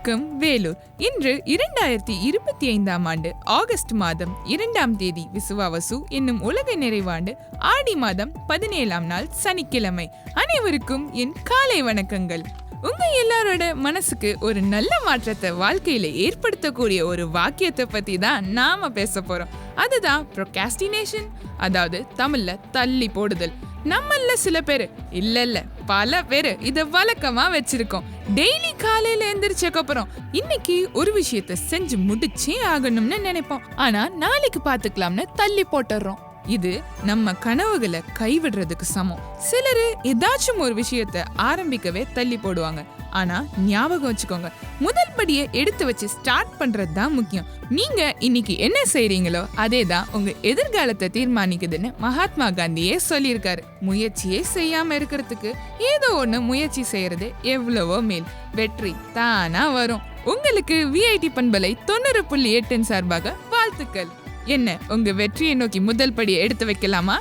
வணக்கம் வேலூர். இன்று 2025 ஆண்டு ஆகஸ்ட் மாதம் 2ஆம் தேதி விசுவாவசு என்னும் உலக நிறைவாண்டு ஆடி மாதம் 17ஆம் நாள் சனிக்கிழமை. அனைவருக்கும் என் காலை வணக்கங்கள். உங்க எல்லாரோட மனசுக்கு ஒரு நல்ல மாற்றத்தை வாழ்க்கையில ஏற்படுத்தக்கூடிய ஒரு வாக்கியத்தை பத்தி தான் நாம பேச போறோம். அதுதான் ப்ரோகாஸ்டினேஷன், அதாவது தமிழ்ல தள்ளி போடுதல். நம்மள சில பேரு இல்ல பல பேரு இத வழக்கமா வச்சிருக்கோம். டெய்லி காலையில எந்திரிச்சக்கு அப்புறம் இன்னைக்கு ஒரு விஷயத்த செஞ்சு முடிச்சே ஆகணும்னு நினைப்போம். ஆனா நாளைக்கு பாத்துக்கலாம்னு தள்ளி போட்டுறோம். இது நம்ம கனவுகளை கைவிடுறதுக்கு சமம். சிலரு ஏதாச்சும் ஒரு விஷயத்த ஆரம்பிக்கவே தள்ளி போடுவாங்க. ஆனா ஞாபகம் வச்சுக்கோங்க, முதல் படியை எடுத்து வச்சு ஸ்டார்ட் பண்றது தான் முக்கியம். நீங்க இன்னைக்கு என்ன செய்றீங்களோ அதே தான் உங்க எதிர்காலத்தை தீர்மானிக்குதுன்னு மகாத்மா காந்தியே சொல்லியிருக்காரு. முயற்சியே செய்யாம இருக்கிறதுக்கு ஏதோ ஒண்ணு முயற்சி செய்யறது எவ்வளவோ மேல். வெற்றி தானா வரும். உங்களுக்கு விஐடி பண்பலை 90.8 சார்பாக வாழ்த்துக்கள். என்ன, உங்க வெற்றியை நோக்கி முதல் படியை எடுத்து வைக்கலாமா?